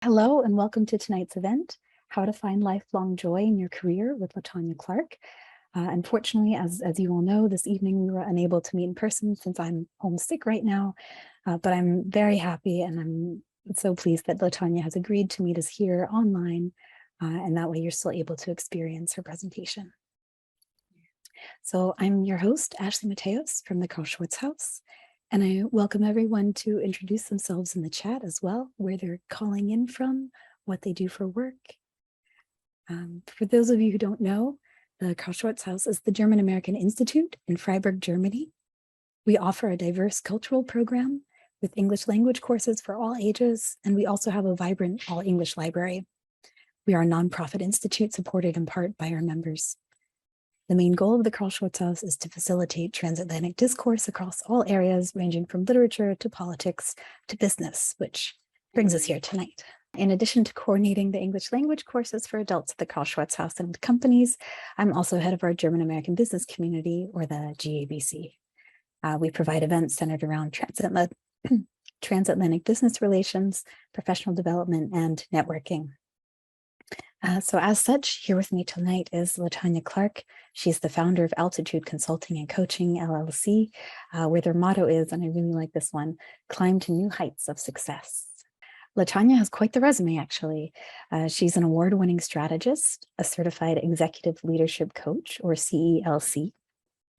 Hello and welcome to tonight's event, How to Find Lifelong Joy in Your Career with LeTonya Clark. Unfortunately, as you all know, this evening we were unable to meet in person since I'm homesick right now, but I'm very happy and I'm so pleased that LeTonya has agreed to meet us here online, and that way you're still able to experience her presentation. So I'm your host, Ashley Mateos from the Carl-Schurz-Haus. And I welcome everyone to introduce themselves in the chat as well, where they're calling in from, what they do for work. For those of you who don't know, the Carl-Schurz-Haus is the German-American Institute in Freiburg, Germany. We offer a diverse cultural program with English language courses for all ages, and we also have a vibrant all-English library. We are a nonprofit institute supported in part by our members. The main goal of the Carl-Schurz-Haus is to facilitate transatlantic discourse across all areas, ranging from literature to politics to business, which brings us here tonight. In addition to coordinating the English language courses for adults at the Carl-Schurz-Haus and companies, I'm also head of our German-American business community, or the GABC. We provide events centered around transatlantic business relations, professional development, and networking. So as such, here with me tonight is LeTonya Clark. She's the founder of Altitude Consulting and Coaching, LLC, where their motto is, and I really like this one, climb to new heights of success. LeTonya has quite the resume, actually. She's an award-winning strategist, a certified executive leadership coach, or CELC.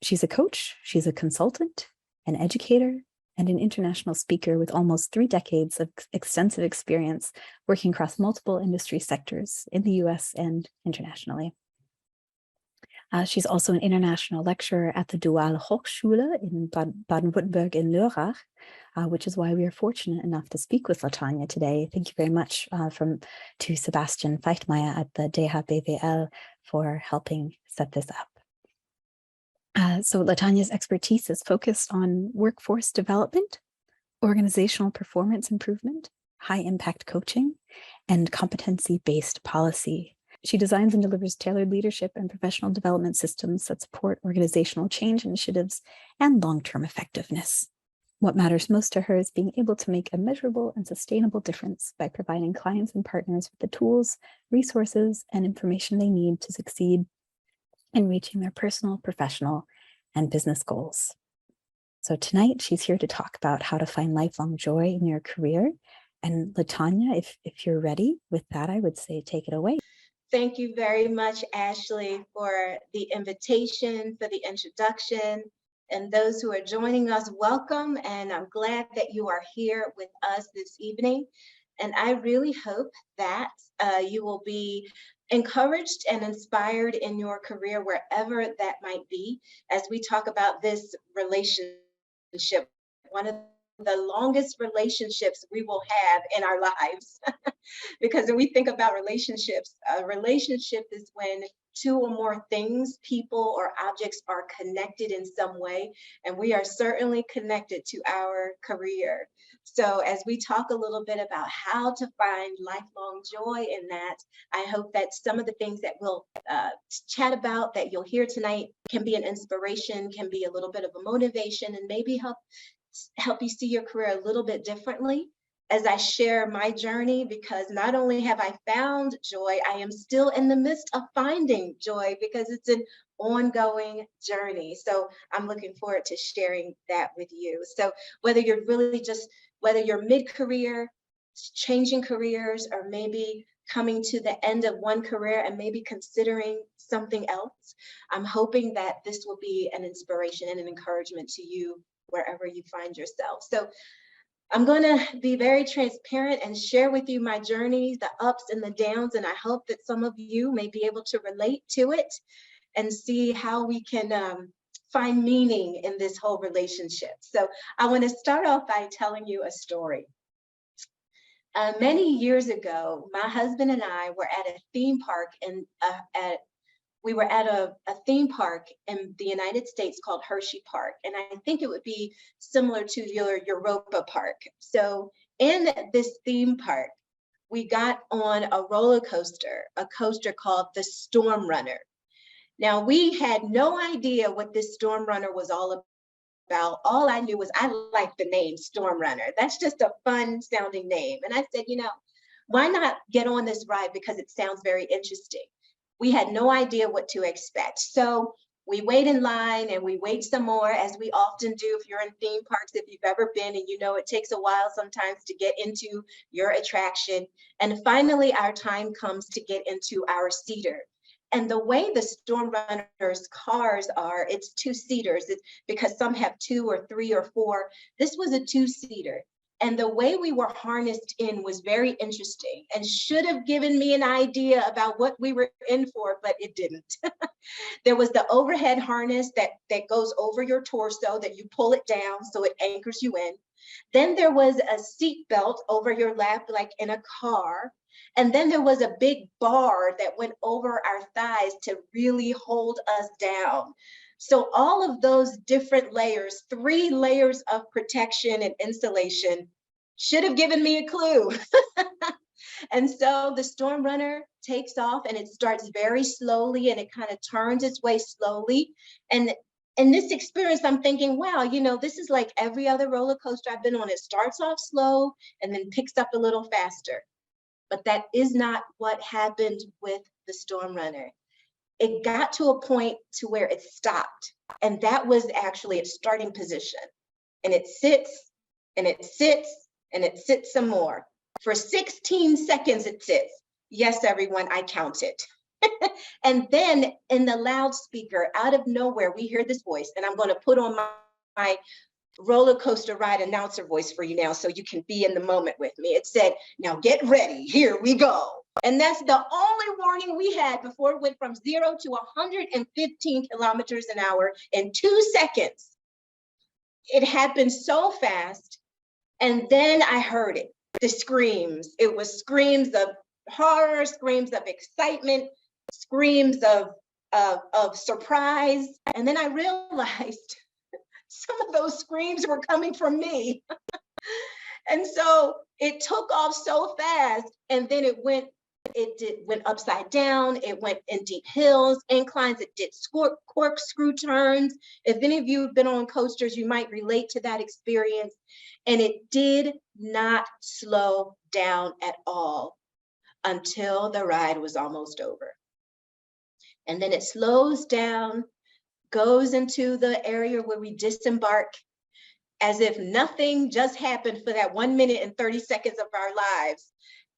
She's a coach, she's a consultant, an educator, and an international speaker with almost 3 decades of extensive experience working across multiple industry sectors in the US and internationally. She's also an international lecturer at the Duale Hochschule in Baden-Württemberg in Lörrach, which is why we are fortunate enough to speak with LeTonya today. Thank you very much to Sebastian Feichtmeier at the DHBWL for helping set this up. So LeTonya's expertise is focused on workforce development, organizational performance improvement, high impact coaching, and competency-based policy. She designs and delivers tailored leadership and professional development systems that support organizational change initiatives and long-term effectiveness. What matters most to her is being able to make a measurable and sustainable difference by providing clients and partners with the tools, resources, and information they need to succeed in reaching their personal, professional, and business goals. So tonight, she's here to talk about how to find lifelong joy in your career. And LeTonya, if you're ready with that, I would say take it away. Thank you very much, Ashley, for the invitation, for the introduction. And those who are joining us, welcome. And I'm glad that you are here with us this evening. And I really hope that you will be encouraged and inspired in your career, wherever that might be, as we talk about this relationship, one of the longest relationships we will have in our lives. Because when we think about relationships, a relationship is when 2 or more things, people, or objects are connected in some way, and we are certainly connected to our career. So as we talk a little bit about how to find lifelong joy in that, I hope that some of the things that we'll chat about, that you'll hear tonight, can be an inspiration, can be a little bit of a motivation, and maybe help you see your career a little bit differently as I share my journey, because not only have I found joy, I am still in the midst of finding joy, because it's an ongoing journey. So I'm looking forward to sharing that with you. So whether you're mid-career, changing careers, or maybe coming to the end of one career and maybe considering something else, I'm hoping that this will be an inspiration and an encouragement to you wherever you find yourself. So I'm going to be very transparent and share with you my journey, the ups and the downs, and I hope that some of you may be able to relate to it and see how we can find meaning in this whole relationship. So I want to start off by telling you a story. Many years ago, my husband and I were at a theme park we were at a theme park in the United States called Hershey Park. And I think it would be similar to your Europa Park. So in this theme park, we got on a roller coaster, a coaster called the Storm Runner. Now, we had no idea what this Storm Runner was all about. All I knew was I liked the name Storm Runner. That's just a fun sounding name. And I said, Why not get on this ride? Because it sounds very interesting. We had no idea what to expect. So we wait in line and we wait some more, as we often do if you're in theme parks, if you've ever been, and you know it takes a while sometimes to get into your attraction. And finally, our time comes to get into our seater. And the way the Storm Runners cars are, it's two-seaters. It's because some have 2 or 3 or 4. This was a two-seater. And the way we were harnessed in was very interesting and should have given me an idea about what we were in for, but it didn't. There was the overhead harness that goes over your torso, that you pull it down so it anchors you in. Then there was a seat belt over your lap, like in a car. And then there was a big bar that went over our thighs to really hold us down. So all of those different layers, 3 layers of protection and insulation, should have given me a clue. And so the Storm Runner takes off and it starts very slowly and it kind of turns its way slowly. And in this experience, I'm thinking, wow, you know, this is like every other roller coaster I've been on. It starts off slow and then picks up a little faster. But that is not what happened with the Storm Runner. It got to a point to where it stopped. And that was actually its starting position. And it sits and it sits and it sits some more. For 16 seconds it sits. Yes, everyone, I counted. And then in the loudspeaker, out of nowhere, we hear this voice. And I'm going to put on my roller coaster ride announcer voice for you now so you can be in the moment with me. It said, now get ready, here we go. And that's the only warning we had before it went from 0 to 115 kilometers an hour in 2 seconds. It happened so fast. And then I heard it, the screams. It was screams of horror, screams of excitement, screams of surprise. And then I realized some of those screams were coming from me. And so it took off so fast, and then it went upside down. It went in deep hills, inclines. It did corkscrew turns. If any of you have been on coasters, you might relate to that experience. And it did not slow down at all until the ride was almost over. And then it slows down, goes into the area where we disembark, as if nothing just happened for that 1 minute and 30 seconds of our lives.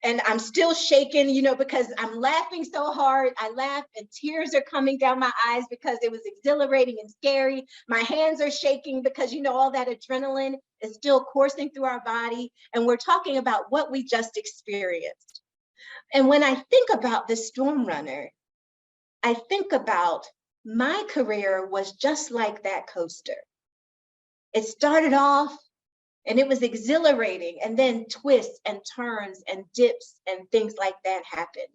And I'm still shaking, you know, because I'm laughing so hard. I laugh and tears are coming down my eyes because it was exhilarating and scary. My hands are shaking because, you know, all that adrenaline is still coursing through our body. And we're talking about what we just experienced. And when I think about this Storm Runner, I think about my career was just like that coaster. It started off and it was exhilarating, and then twists and turns and dips and things like that happened.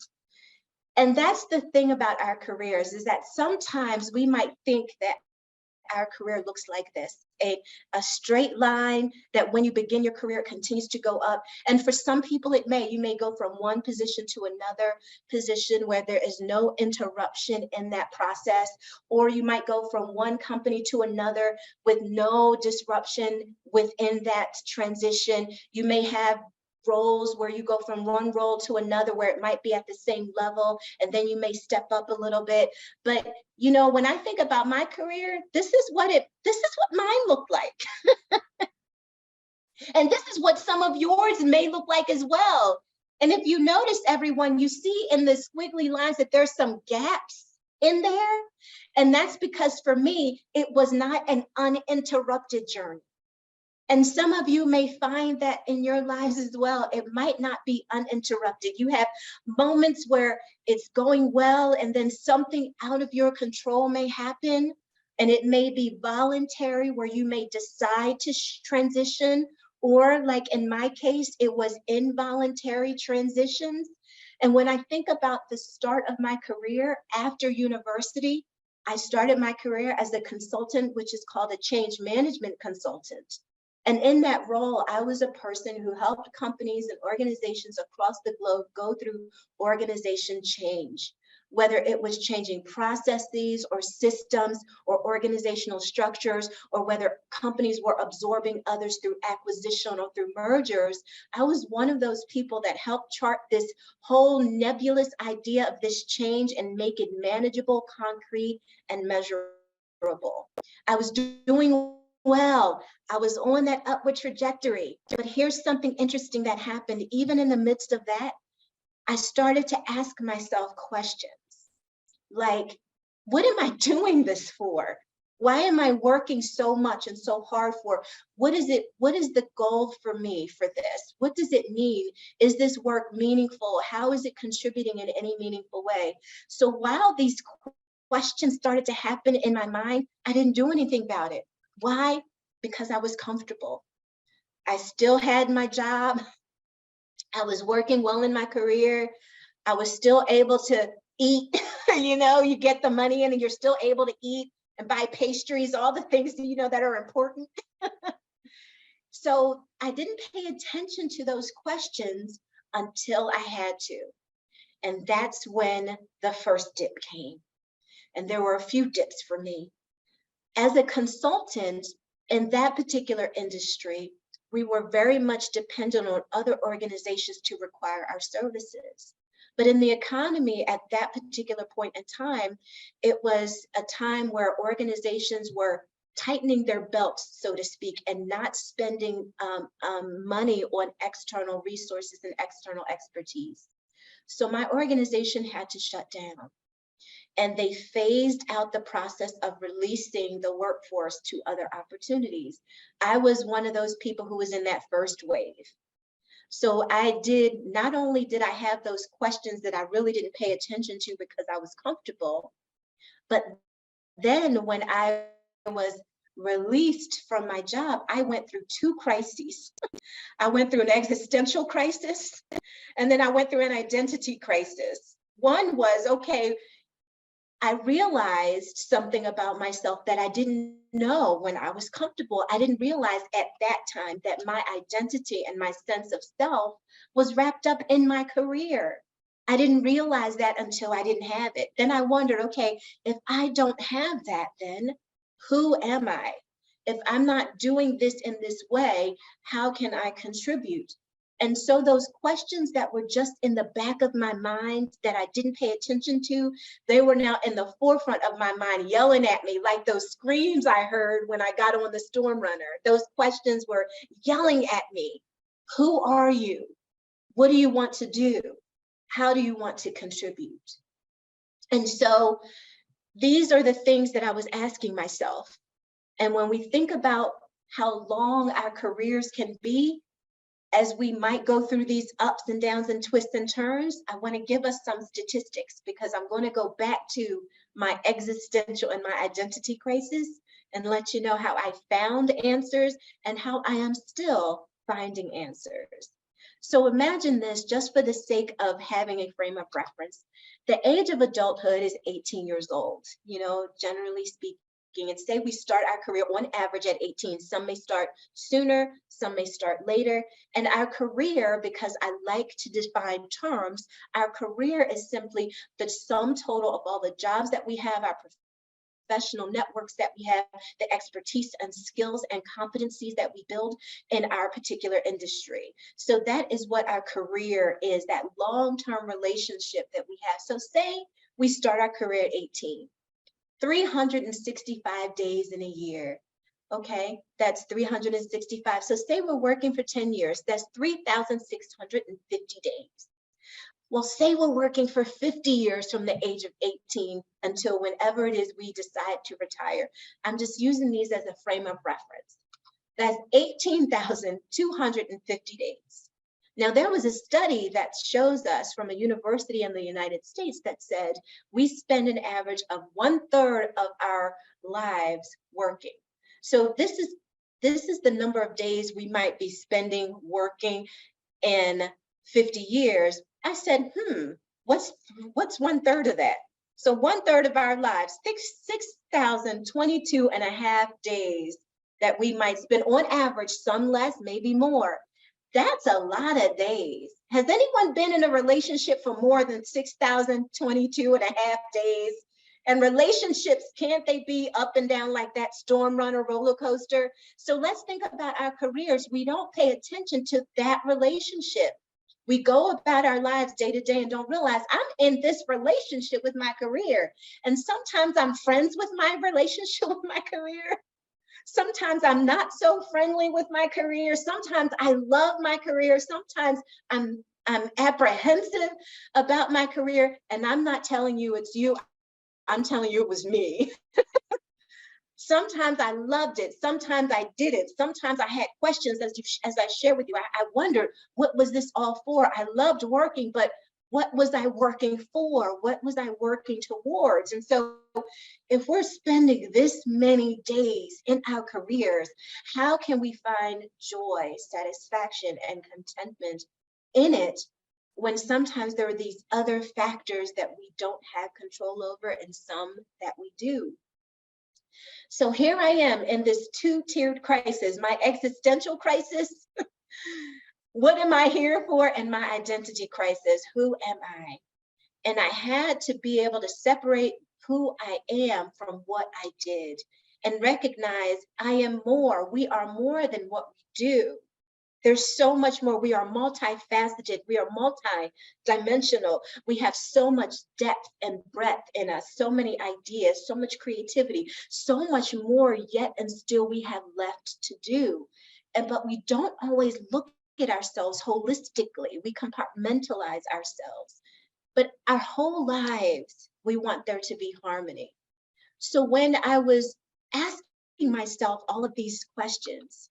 And that's the thing about our careers, is that sometimes we might think that our career looks like this, a straight line that when you begin your career, it continues to go up. And for some people, you may go from one position to another position where there is no interruption in that process, or you might go from one company to another with no disruption within that transition. You may have roles where you go from one role to another where it might be at the same level, and then you may step up a little bit. But you know, when I think about my career, this is what mine looked like. And this is what some of yours may look like as well. And if you notice, everyone, you see in the squiggly lines that there's some gaps in there. And that's because for me, it was not an uninterrupted journey. And some of you may find that in your lives as well. It might not be uninterrupted. You have moments where it's going well, and then something out of your control may happen. And it may be voluntary, where you may decide to transition, or like in my case, it was involuntary transitions. And when I think about the start of my career after university, I started my career as a consultant, which is called a change management consultant. And in that role, I was a person who helped companies and organizations across the globe go through organization change. whether it was changing processes or systems or organizational structures, or whether companies were absorbing others through acquisition or through mergers. I was one of those people that helped chart this whole nebulous idea of this change and make it manageable, concrete, and measurable. I was doing well. I was on that upward trajectory. But here's something interesting that happened. Even in the midst of that, I started to ask myself questions like, what am I doing this for? Why am I working so much and so hard for? What is it? What is the goal for me for this? What does it mean? Is this work meaningful? How is it contributing in any meaningful way? So while these questions started to happen in my mind, I didn't do anything about it. Why? Because I was comfortable. I still had my job. I was working well in my career. I was still able to eat. You know, you get the money in and you're still able to eat and buy pastries, all the things that, you know, that are important. So I didn't pay attention to those questions until I had to. And that's when the first dip came. And there were a few dips for me. As a consultant in that particular industry, we were very much dependent on other organizations to require our services. But in the economy at that particular point in time, it was a time where organizations were tightening their belts, so to speak, and not spending money on external resources and external expertise. So my organization had to shut down. And they phased out the process of releasing the workforce to other opportunities. I was one of those people who was in that first wave. So not only did I have those questions that I really didn't pay attention to because I was comfortable, but then when I was released from my job, I went through two crises. I went through an existential crisis, and then I went through an identity crisis. One was, okay, I realized something about myself that I didn't know when I was comfortable. I didn't realize at that time that my identity and my sense of self was wrapped up in my career. I didn't realize that until I didn't have it. Then I wondered, okay, if I don't have that, then who am I? If I'm not doing this in this way, how can I contribute? And so those questions that were just in the back of my mind that I didn't pay attention to, they were now in the forefront of my mind, yelling at me like those screams I heard when I got on the Storm Runner. Those questions were yelling at me. Who are you? What do you want to do? How do you want to contribute? And so these are the things that I was asking myself. And when we think about how long our careers can be, as we might go through these ups and downs and twists and turns, I want to give us some statistics because I'm going to go back to my existential and my identity crisis and let you know how I found answers and how I am still finding answers. So imagine this, just for the sake of having a frame of reference. The age of adulthood is 18 years old, you know, generally speaking. And say we start our career on average at 18. Some may start sooner, some may start later. And our career, because I like to define terms, our career is simply the sum total of all the jobs that we have, our professional networks that we have, the expertise and skills and competencies that we build in our particular industry. So that is what our career is, that long-term relationship that we have. So say we start our career at 18. 365 days in a year, okay? That's 365. So say we're working for 10 years, that's 3,650 days. Well, say we're working for 50 years from the age of 18 until whenever it is we decide to retire. I'm just using these as a frame of reference. That's 18,250 days. Now, there was a study that shows us from a university in the United States that said we spend an average of 1/3 of our lives working. So this is the number of days we might be spending working in 50 years. I said, what's 1/3 of that? So 1/3 of our lives, 6,022.5 days that we might spend on average, some less, maybe more, That's a lot of days. Has anyone been in a relationship for more than 6,022 and a half days? And relationships, can't they be up and down like that storm runner roller coaster? So let's think about our careers. We don't pay attention to that relationship. We go about our lives day to day and don't realize I'm in this relationship with my career. And sometimes I'm friends with my relationship with my career. Sometimes I'm not so friendly with my career. Sometimes I love my career. Sometimes I'm apprehensive about my career. And I'm not telling you it's you. I'm telling you it was me. Sometimes I loved it. Sometimes I didn't. Sometimes I had questions, as I shared with you. I wondered, what was this all for? I loved working, but what was I working for? What was I working towards? And so if we're spending this many days in our careers, how can we find joy, satisfaction, and contentment in it when sometimes there are these other factors that we don't have control over and some that we do? So here I am in this two-tiered crisis, my existential crisis. What am I here for? And my identity crisis. Who am I? And I had to be able to separate who I am from what I did and recognize I am more. We are more than what we do. There's so much more. We are multifaceted. We are multi-dimensional. We have so much depth and breadth in us, so many ideas, so much creativity, so much more yet and still we have left to do. But we don't always look at ourselves holistically. We compartmentalize ourselves. But our whole lives, we want there to be harmony. So when I was asking myself all of these questions,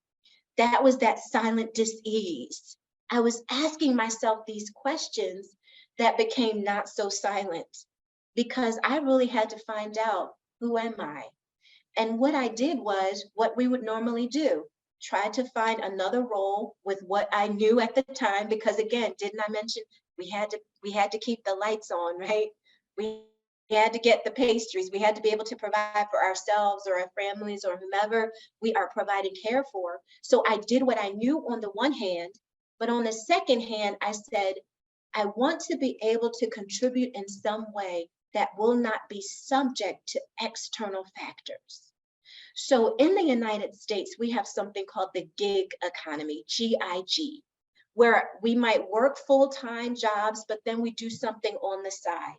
that was that silent dis-ease. I was asking myself these questions that became not so silent because I really had to find out, who am I? And what I did was what we would normally do, try to find another role with what I knew at the time, because again, didn't I mention we had to keep the lights on, right? We had to get the pastries. We had to be able to provide for ourselves or our families or whomever we are providing care for. So I did what I knew on the one hand, but on the second hand, I said, I want to be able to contribute in some way that will not be subject to external factors. So in the United States, we have something called the gig economy, GIG, where we might work full-time jobs, but then we do something on the side.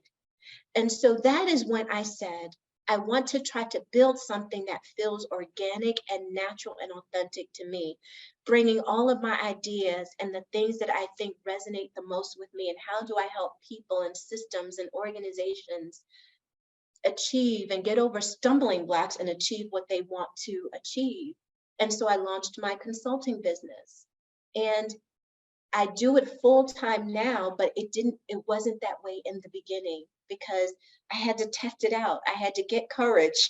And so that is when I said, I want to try to build something that feels organic and natural and authentic to me, bringing all of my ideas and the things that I think resonate the most with me, and how do I help people and systems and organizations achieve and get over stumbling blocks and achieve what they want to achieve. And so I launched my consulting business. And I do it full time now, but it wasn't that way in the beginning because I had to test it out. I had to get courage.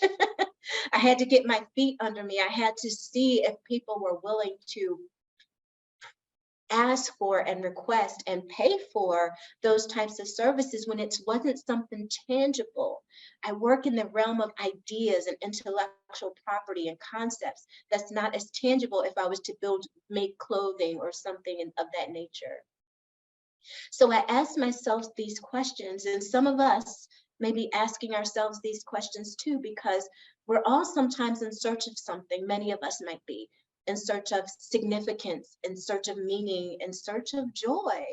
I had to get my feet under me. I had to see if people were willing to ask for and request and pay for those types of services when it wasn't something tangible. I work in the realm of ideas and intellectual property and concepts that's not as tangible if I was to make clothing or something of that nature. So I asked myself these questions, and some of us may be asking ourselves these questions too, because we're all sometimes in search of something. Many of us might be in search of significance, in search of meaning, in search of joy.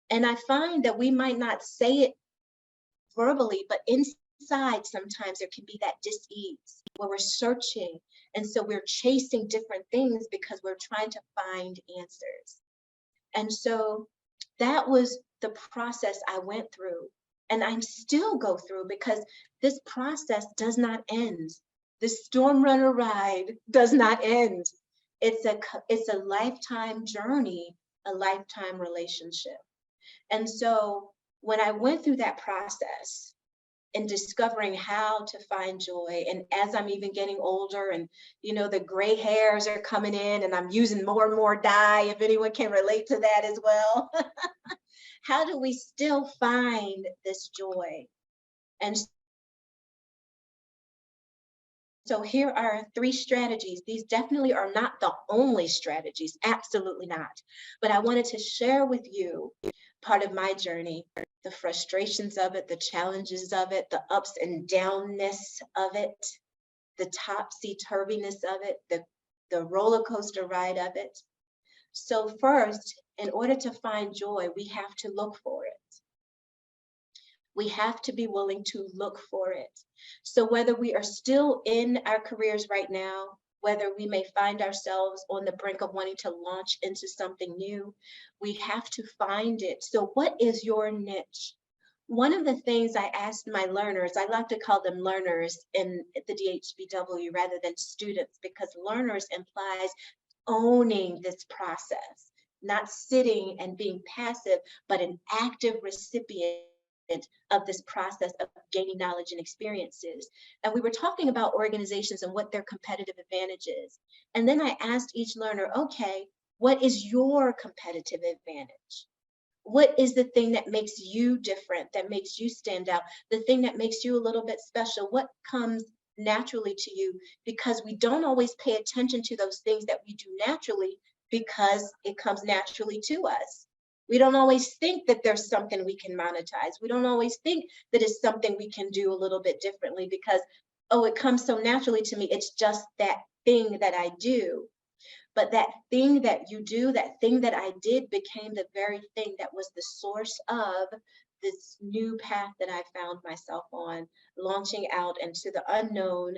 And I find that we might not say it verbally, but inside sometimes there can be that dis-ease where we're searching. And so we're chasing different things because we're trying to find answers. And so that was the process I went through. And I'm still go through because this process does not end. The storm runner ride does not end. It's a lifetime journey, a lifetime relationship. And so when I went through that process and discovering how to find joy, and as I'm even getting older and the gray hairs are coming in and I'm using more and more dye, if anyone can relate to that as well. How do we still find this joy? And So here are 3 strategies. These definitely are not the only strategies, absolutely not. But I wanted to share with you part of my journey, the frustrations of it, the challenges of it, the ups and downness of it, the topsy-turviness of it, the roller coaster ride of it. So first, in order to find joy, we have to look for it. We have to be willing to look for it. So whether we are still in our careers right now, whether we may find ourselves on the brink of wanting to launch into something new, we have to find it. So what is your niche? One of the things I asked my learners, I like to call them learners in the DHBW rather than students, because learners implies owning this process, not sitting and being passive, but an active recipient of this process of gaining knowledge and experiences. And we were talking about organizations and what their competitive advantage is. And then I asked each learner, okay, what is your competitive advantage? What is the thing that makes you different, that makes you stand out, the thing that makes you a little bit special? What comes naturally to you? Because we don't always pay attention to those things that we do naturally because it comes naturally to us. We don't always think that there's something we can monetize. We don't always think that it's something we can do a little bit differently because, oh, it comes so naturally to me. It's just that thing that I do. But that thing that you do, that thing that I did became the very thing that was the source of this new path that I found myself on, launching out into the unknown,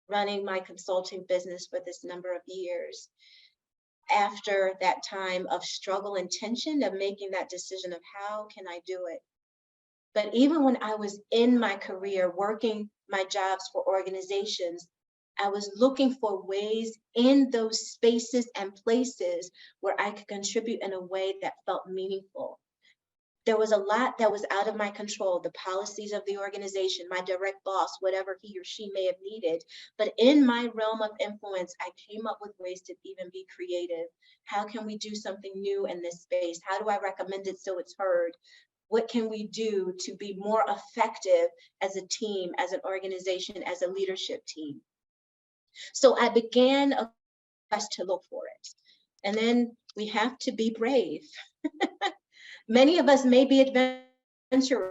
running my consulting business for this number of years. After that time of struggle and tension of making that decision of how can I do it? But even when I was in my career, working my jobs for organizations, I was looking for ways in those spaces and places where I could contribute in a way that felt meaningful. There was a lot that was out of my control, the policies of the organization, my direct boss, whatever he or she may have needed. But in my realm of influence, I came up with ways to even be creative. How can we do something new in this space? How do I recommend it so it's heard? What can we do to be more effective as a team, as an organization, as a leadership team? So I began a quest to look for it. And then we have to be brave. Many of us may be adventurers.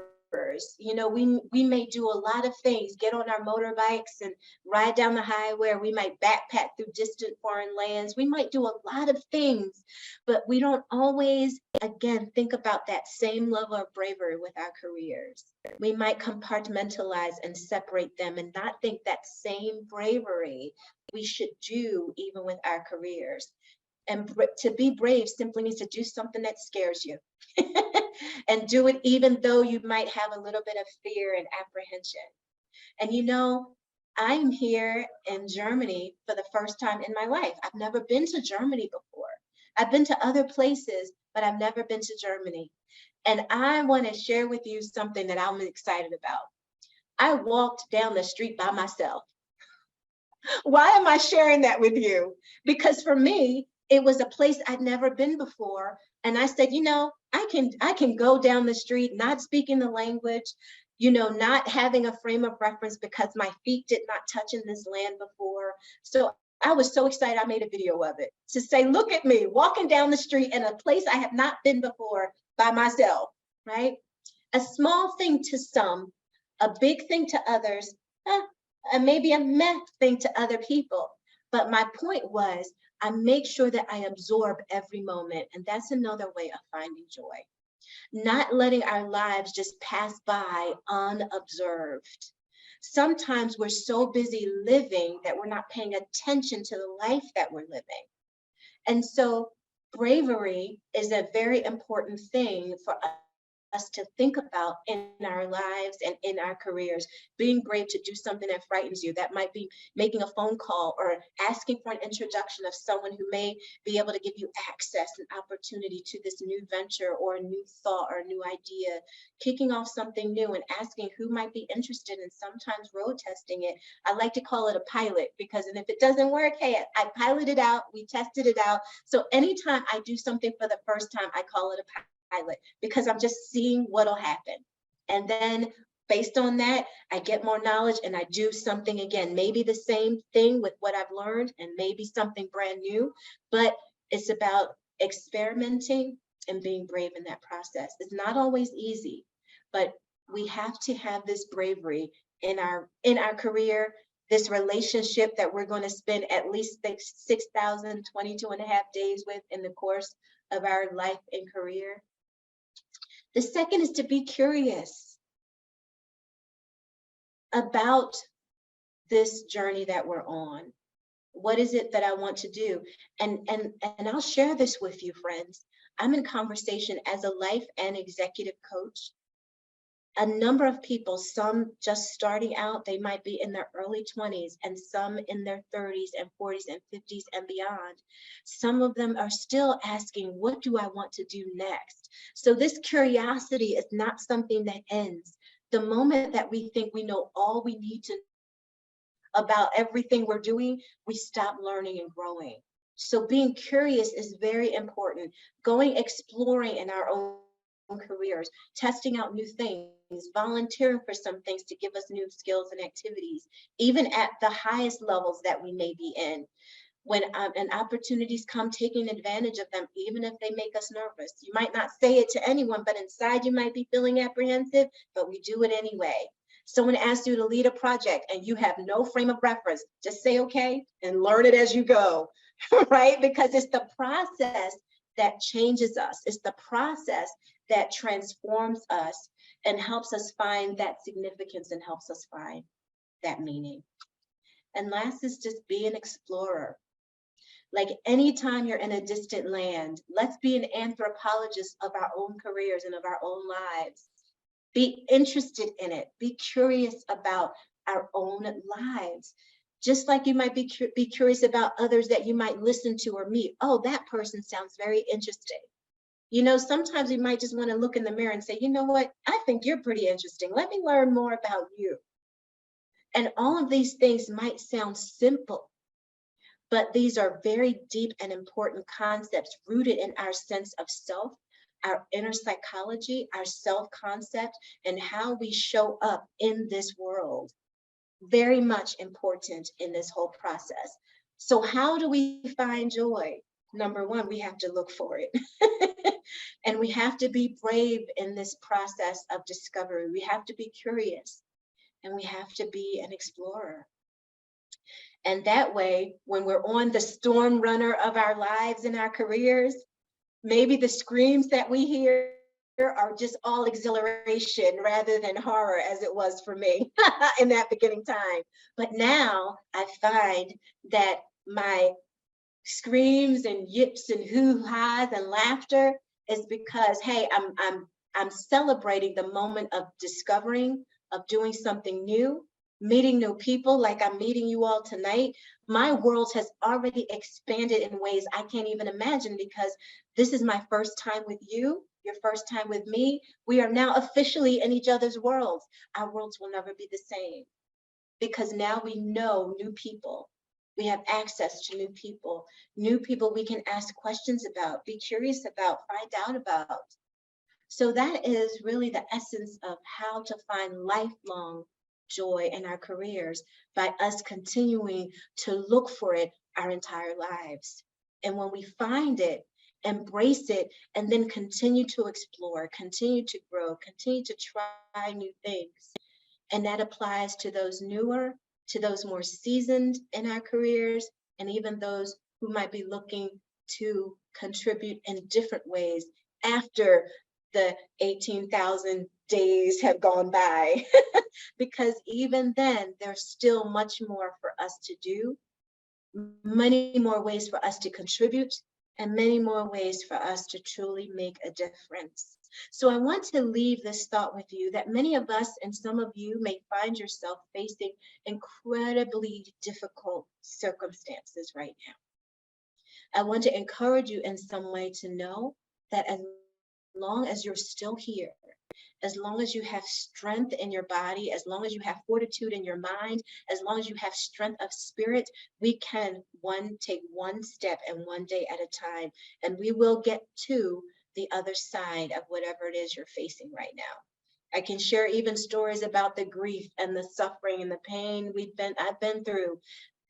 You know, we may do a lot of things, get on our motorbikes and ride down the highway, or we might backpack through distant foreign lands. We might do a lot of things, but we don't always, again, think about that same level of bravery with our careers. We might compartmentalize and separate them and not think that same bravery we should do even with our careers. And to be brave simply means to do something that scares you and do it even though you might have a little bit of fear and apprehension. And you know, I'm here in Germany for the first time in my life. I've never been to Germany before. I've been to other places, but I've never been to Germany. And I want to share with you something that I'm excited about. I walked down the street by myself. Why am I sharing that with you? Because for me, it was a place I'd never been before. And I said, you know, I can go down the street, not speaking the language, you know, not having a frame of reference because my feet did not touch in this land before. So I was so excited, I made a video of it to say, look at me walking down the street in a place I have not been before by myself, right? A small thing to some, a big thing to others, and maybe a meh thing to other people. But my point was, I make sure that I absorb every moment. And that's another way of finding joy. Not letting our lives just pass by unobserved. Sometimes we're so busy living that we're not paying attention to the life that we're living. And so bravery is a very important thing for us to think about in our lives and in our careers. Being brave to do something that frightens you. That might be making a phone call or asking for an introduction of someone who may be able to give you access and opportunity to this new venture or a new thought or a new idea. Kicking off something new and asking who might be interested in sometimes road testing it. I like to call it a pilot because, and if it doesn't work, hey, I piloted it out, we tested it out. So anytime I do something for the first time, I call it a pilot because I'm just seeing what'll happen. And then Based on that, I get more knowledge and I do something again, maybe the same thing with what I've learned and maybe something brand new, but it's about experimenting and being brave in that process. It's not always easy, but we have to have this bravery in our career, this relationship that we're going to spend at least 6,022 and a half days with in the course of our life and career. The second is to be curious about this journey that we're on. What is it that I want to do? And I'll share this with you, friends. I'm in conversation as a life and executive coach. A number of people, some just starting out, they might be in their early 20s, and some in their 30s and 40s and 50s and beyond. Some of them are still asking, what do I want to do next? So this curiosity is not something that ends. The moment that we think we know all we need to about everything we're doing, we stop learning and growing. So being curious is very important. Going exploring in our own careers, testing out new things, volunteering for some things to give us new skills and activities, even at the highest levels that we may be in. When and opportunities come, taking advantage of them, even if they make us nervous. You might not say it to anyone, but inside you might be feeling apprehensive, but we do it anyway. Someone asks you to lead a project and you have no frame of reference, just say okay and learn it as you go, right? Because it's the process that changes us. It's the process that transforms us and helps us find that significance and helps us find that meaning. And last is just be an explorer. Like anytime you're in a distant land, let's be an anthropologist of our own careers and of our own lives. Be interested in it. Be curious about our own lives. Just like you might be curious about others that you might listen to or meet. Oh, that person sounds very interesting. You know, sometimes we might just want to look in the mirror and say, you know what? I think you're pretty interesting. Let me learn more about you. And all of these things might sound simple, but these are very deep and important concepts rooted in our sense of self, our inner psychology, our self-concept, and how we show up in this world. Very much important in this whole process. So how do we find joy? Number one, we have to look for it. And we have to be brave in this process of discovery. We have to be curious and we have to be an explorer. And that way, when we're on the storm runner of our lives and our careers, maybe the screams that we hear are just all exhilaration rather than horror, as it was for me in that beginning time. But now I find that my screams and yips and hoo-has and laughter is because, hey, I'm celebrating the moment of discovering, of doing something new, meeting new people like I'm meeting you all tonight. My world has already expanded in ways I can't even imagine because this is my first time with you, your first time with me. We are now officially in each other's worlds. Our worlds will never be the same because now we know new people. We have access to new people we can ask questions about, be curious about, find out about. So that is really the essence of how to find lifelong joy in our careers, by us continuing to look for it our entire lives. And when we find it, embrace it, and then continue to explore, continue to grow, continue to try new things. And that applies to those newer, to those more seasoned in our careers, and even those who might be looking to contribute in different ways after the 18,000 days have gone by. Because even then, there's still much more for us to do, many more ways for us to contribute, and many more ways for us to truly make a difference. So I want to leave this thought with you that many of us and some of you may find yourself facing incredibly difficult circumstances right now. I want to encourage you in some way to know that as long as you're still here, as long as you have strength in your body, as long as you have fortitude in your mind, as long as you have strength of spirit, we can take one step and one day at a time, and we will get to the other side of whatever it is you're facing right now. I can share even stories about the grief and the suffering and the pain I've been through,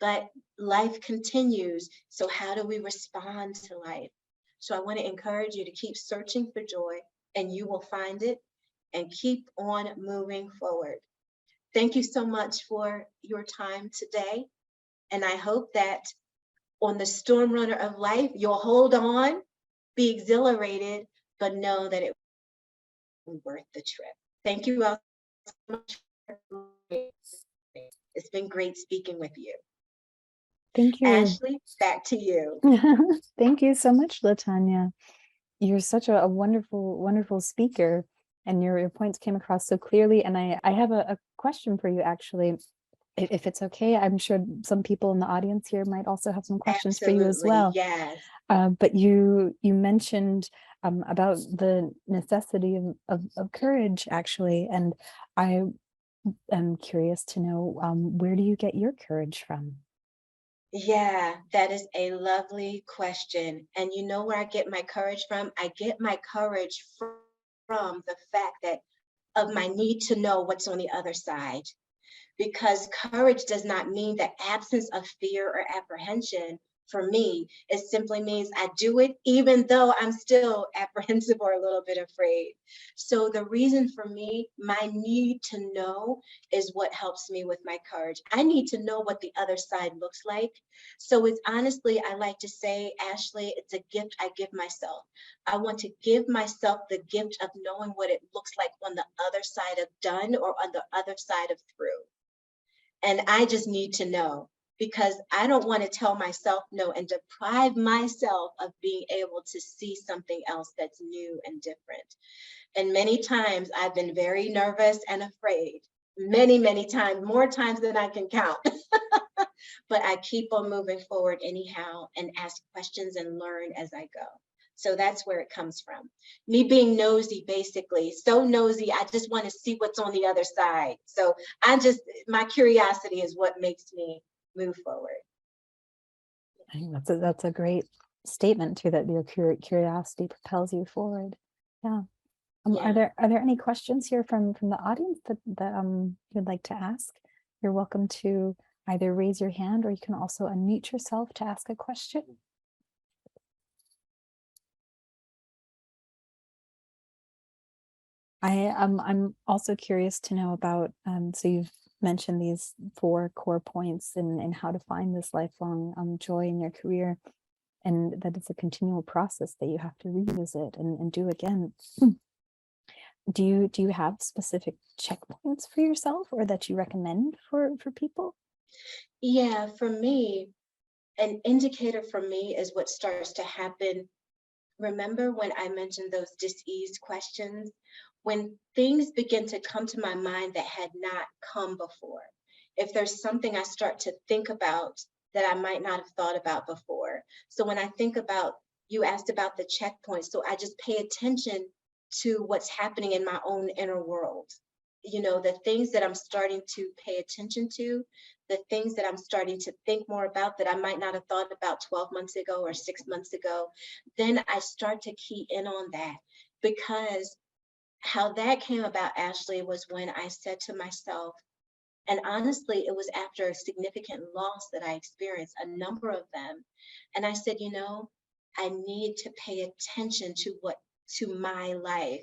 but life continues. So how do we respond to life? So I want to encourage you to keep searching for joy, and you will find it, and keep on moving forward. Thank you so much for your time today. And I hope that on the storm runner of life, you'll hold on, be exhilarated, but know that it will be worth the trip. Thank you all so much. It's been great speaking with you. Thank you. Ashley, back to you. Thank you so much, LeTonya. You're such a wonderful, wonderful speaker, and your points came across so clearly. And I have a question for you, actually, if it's okay. I'm sure some people in the audience here might also have some questions for you as well. Yes. But you mentioned about the necessity of courage, actually, and I am curious to know, where do you get your courage from? Yeah, that is a lovely question. And you know where I get my courage from? I get my courage from the fact that of my need to know what's on the other side. Because courage does not mean the absence of fear or apprehension. For me, it simply means I do it even though I'm still apprehensive or a little bit afraid. So the reason for me, my need to know is what helps me with my courage. I need to know what the other side looks like. So it's honestly, I like to say, Ashley, it's a gift I give myself. I want to give myself the gift of knowing what it looks like on the other side of done or on the other side of through. And I just need to know, because I don't want to tell myself no and deprive myself of being able to see something else that's new and different. And many times I've been very nervous and afraid, many, many times, more times than I can count. But I keep on moving forward anyhow and ask questions and learn as I go. So that's where it comes from. Me being nosy, basically, so nosy, I just want to see what's on the other side. So my curiosity is what makes me move forward. I think that's a great statement too, that your curiosity propels you forward. Yeah. Yeah. Are there any questions here from the audience that you'd like to ask? You're welcome to either raise your hand, or you can also unmute yourself to ask a question. I'm also curious to know about, so you've mentioned these 4 core points in how to find this lifelong joy in your career, and that it's a continual process that you have to revisit and do again. Do you have specific checkpoints for yourself, or that you recommend for people? Yeah, for me, an indicator for me is what starts to happen. Remember when I mentioned those dis-ease questions? When things begin to come to my mind that had not come before. If there's something I start to think about that I might not have thought about before. So when I think about, you asked about the checkpoints, so I just pay attention to what's happening in my own inner world. You know, the things that I'm starting to pay attention to, the things that I'm starting to think more about that I might not have thought about 12 months ago or 6 months ago, then I start to key in on that. Because how that came about, Ashley, was when I said to myself, and honestly, it was after a significant loss that I experienced, a number of them. And I said, you know, I need to pay attention to my life.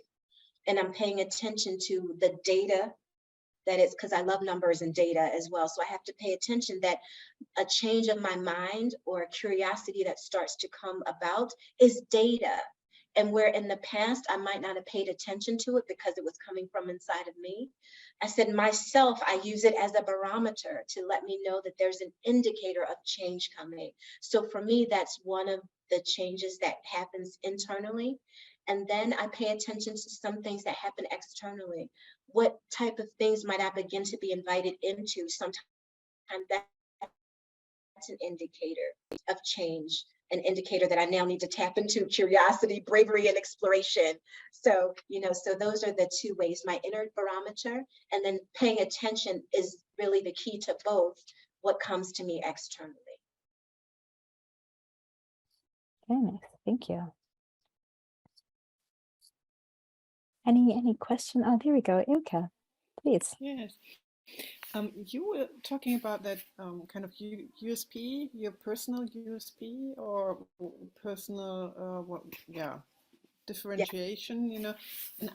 And I'm paying attention to the data that is, because I love numbers and data as well. So I have to pay attention that a change of my mind or a curiosity that starts to come about is data. And where in the past I might not have paid attention to it because it was coming from inside of me, I said myself, I use it as a barometer to let me know that there's an indicator of change coming. So for me, that's one of the changes that happens internally. And then I pay attention to some things that happen externally. What type of things might I begin to be invited into? Sometimes that's an indicator of change, an indicator that I now need to tap into curiosity, bravery, and exploration. So, you know, so those are the 2 ways, my inner barometer, and then paying attention is really the key to both what comes to me externally. Okay, nice. Thank you. Any question? Oh, there we go. Ilka, please. Yes. You were talking about that kind of USP, your personal USP or personal, yeah, differentiation, and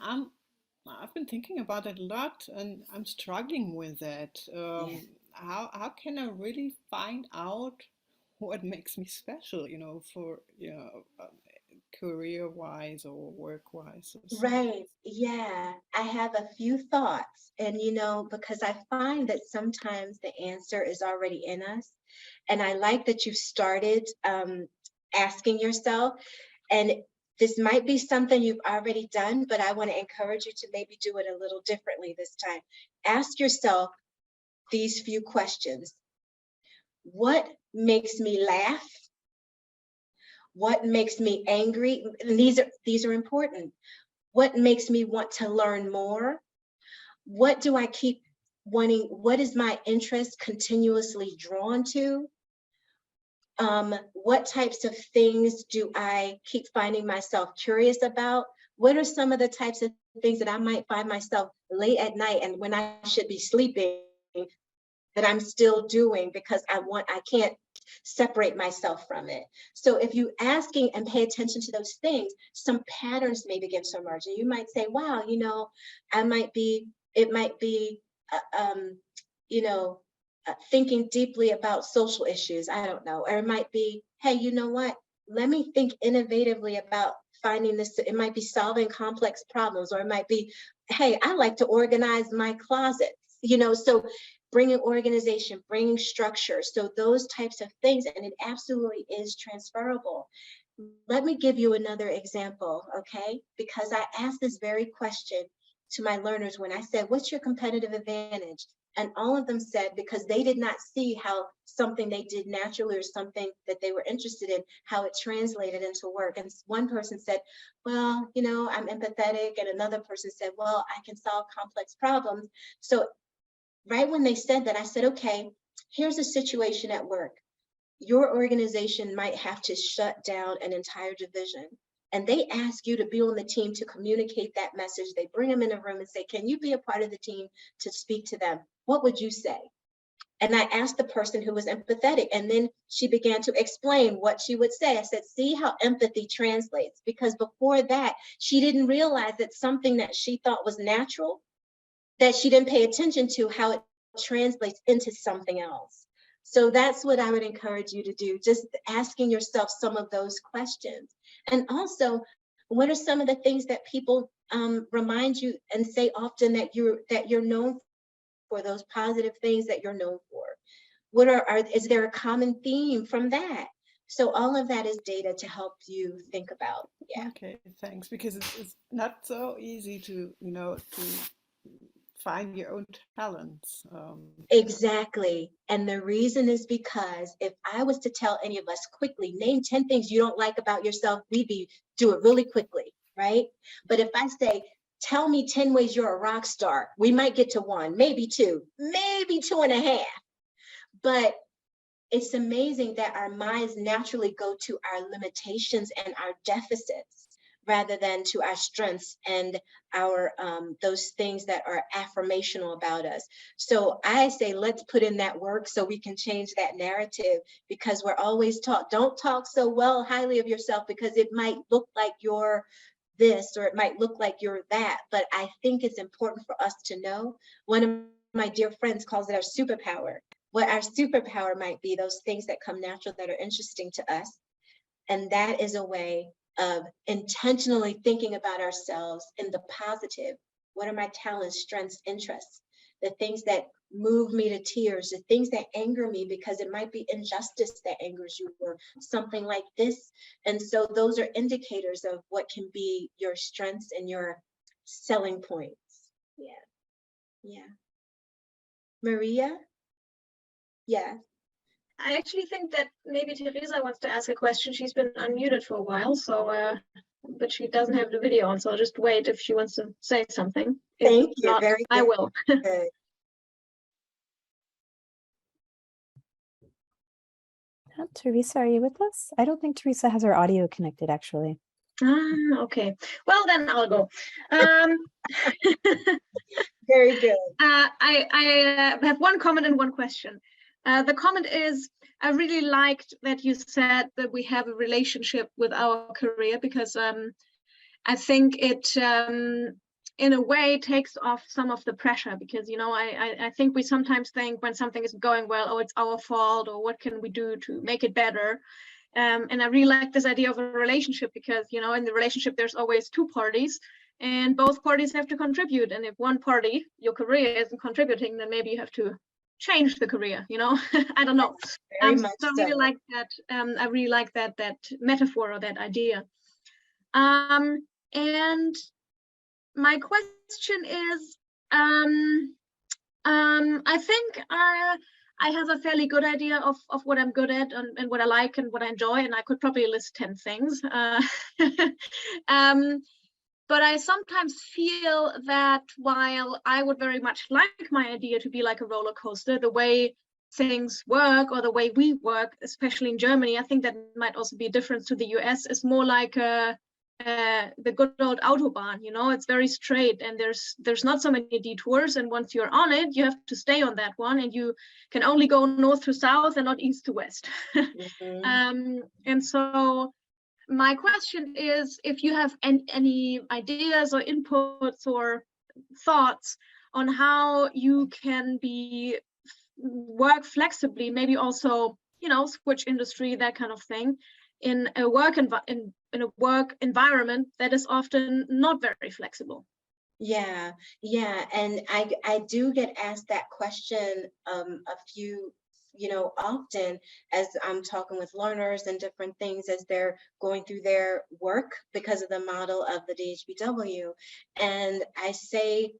I've been thinking about it a lot, and I'm struggling with that. Yeah. How can I really find out what makes me special, for career-wise or work-wise or so? Right. Yeah. I have a few thoughts. And, because I find that sometimes the answer is already in us. And I like that you started asking yourself. And this might be something you've already done, but I want to encourage you to maybe do it a little differently this time. Ask yourself these few questions. What makes me laugh? What makes me angry? And these are important. What makes me want to learn more? What do I keep wanting? What is my interest continuously drawn to? What types of things do I keep finding myself curious about? What are some of the types of things that I might find myself late at night and when I should be sleeping that I'm still doing because I can't separate myself from it. So if you asking and pay attention to those things, some patterns may begin to emerge. And you might say, wow, it might be, you know, thinking deeply about social issues. I don't know. Or it might be, hey, you know what? Let me think innovatively about finding this. It might be solving complex problems, or it might be, hey, I like to organize my closet. So bringing organization, bringing structure. So those types of things, and it absolutely is transferable. Let me give you another example, okay? Because I asked this very question to my learners when I said, what's your competitive advantage? And all of them said, because they did not see how something they did naturally or something that they were interested in, how it translated into work. And one person said, well, I'm empathetic. And another person said, well, I can solve complex problems. So right when they said that, I said, okay, here's a situation at work. Your organization might have to shut down an entire division. And they ask you to be on the team to communicate that message. They bring them in a room and say, can you be a part of the team to speak to them? What would you say? And I asked the person who was empathetic, and then she began to explain what she would say. I said, see how empathy translates, because before that, she didn't realize that something that she thought was natural, that she didn't pay attention to how it translates into something else. So that's what I would encourage you to do, just asking yourself some of those questions. And also, what are some of the things that people remind you and say often that you're known for, those positive things that you're known for? Is there a common theme from that? So all of that is data to help you think about. Yeah. Okay, thanks. Because it's not so easy to find your own talents. Exactly. And the reason is because if I was to tell any of us quickly, name 10 things you don't like about yourself, do it really quickly, right? But if I say, tell me 10 ways you're a rock star, we might get to one, maybe two, maybe 2.5. But it's amazing that our minds naturally go to our limitations and our deficits rather than to our strengths and our those things that are affirmational about us. So I say, let's put in that work so we can change that narrative, because we're always taught, don't talk so highly of yourself, because it might look like you're this, or it might look like you're that. But I think it's important for us to know. One of my dear friends calls it our superpower. What our superpower might be, those things that come natural, that are interesting to us. And that is a way of intentionally thinking about ourselves in the positive. What are my talents, strengths, interests? The things that move me to tears, the things that anger me, because it might be injustice that angers you, or something like this. And so those are indicators of what can be your strengths and your selling points. Yeah. Yeah. Maria? Yeah. I actually think that maybe Teresa wants to ask a question. She's been unmuted for a while, so but she doesn't have the video on, so I'll just wait if she wants to say something. If Thank you. not, Very I good. will. Good. Teresa, are you with us? I don't think Teresa has her audio connected, actually. Okay. Well, then I'll go. Very good. I have one comment and one question. The comment is, I really liked that you said that we have a relationship with our career, because I think it, in a way, takes off some of the pressure, because, you know, I think we sometimes think when something isn't going well, oh, it's our fault, or what can we do to make it better? And I really like this idea of a relationship, because, you know, in the relationship, there's always two parties, and both parties have to contribute. And if one party, your career, isn't contributing, then maybe you have to change the career, you know. I don't know. Very much So I so. really like that. I really like that metaphor, or that idea. And my question is, I think I have a fairly good idea of what I'm good at, and what I like and what I enjoy, and I could probably list 10 things. But I sometimes feel that while I would very much like my idea to be like a roller coaster, the way things work, or the way we work, especially in Germany, I think that might also be a difference to the US, is more like the good old Autobahn, you know. It's very straight, and there's not so many detours, and once you're on it, you have to stay on that one, and you can only go north to south and not east to west. And so my question is, if you have any ideas or inputs or thoughts on how you can work flexibly, maybe also, you know, switch industry, that kind of thing, in a work environment that is often not very flexible. Yeah, and I do get asked that question a few, you know, often as I'm talking with learners and different things as they're going through their work because of the model of the DHBW. And I say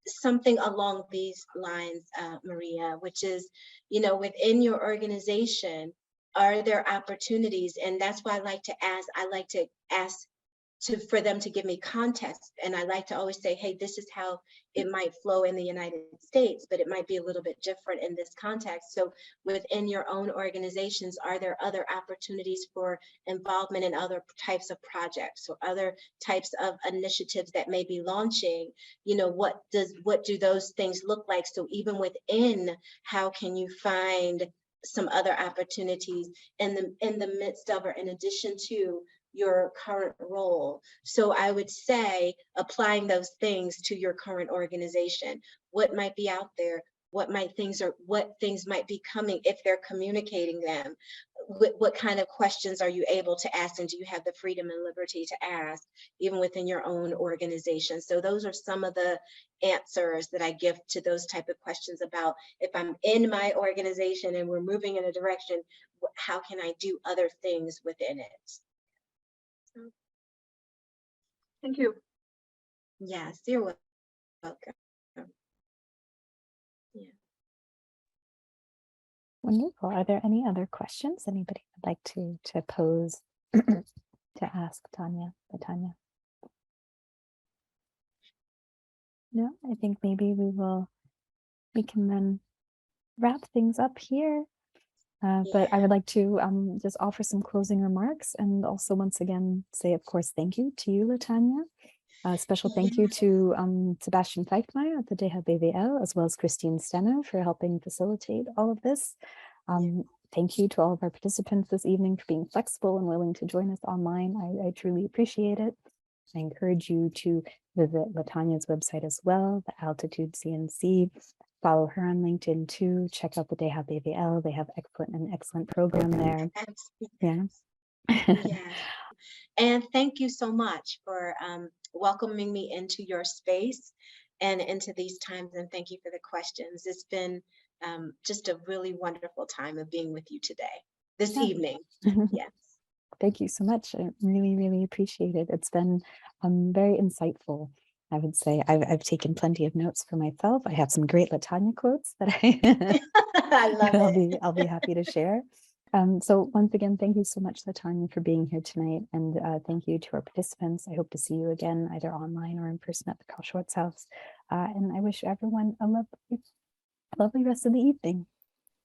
something along these lines, Maria, which is, you know, within your organization, are there opportunities? And that's why I like to ask for them to give me context. And I like to always say, hey, this is how it might flow in the United States, but it might be a little bit different in this context. So within your own organizations, are there other opportunities for involvement in other types of projects or other types of initiatives that may be launching? You know, what do those things look like? So even within, how can you find some other opportunities in the midst of, or in addition to, your current role? So I would say applying those things to your current organization. What might be out there? What things might be coming if they're communicating them? What kind of questions are you able to ask, and do you have the freedom and liberty to ask even within your own organization? So those are some of the answers that I give to those type of questions about, if I'm in my organization and we're moving in a direction, how can I do other things within it? Thank you. Yes, you're welcome. Yeah. Wonderful. Are there any other questions anybody would like to pose to ask LeTonya? No, I think maybe we can then wrap things up here. But I would like to just offer some closing remarks, and also once again say, of course, thank you to you, LeTonya. Special thank you to Sebastian Feichtmeier at the DHBWL, as well as Christine Stenner for helping facilitate all of this. Thank you to all of our participants this evening for being flexible and willing to join us online. I truly appreciate it. I encourage you to visit LeTonya's website as well, the Altitude CNC. Follow her on LinkedIn too. Check out the DHBWL. They have an excellent program there. Absolutely. Yeah. And thank you so much for welcoming me into your space and into these times. And thank you for the questions. It's been just a really wonderful time of being with you today, this evening. Yes. Thank you so much. I really, really appreciate it. It's been very insightful. I would say I've taken plenty of notes for myself. I have some great LeTonya quotes that I love it. I'll be happy to share. So once again, thank you so much, LeTonya, for being here tonight. And thank you to our participants. I hope to see you again, either online or in person at the Carl-Schurz-Haus. And I wish everyone a lovely rest of the evening.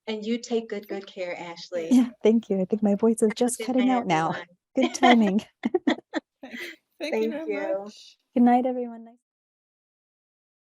And you take good care, Ashley. Yeah, thank you. I think my voice is just cutting out now. Good timing. Thank you very you. much. Good night, everyone. Nice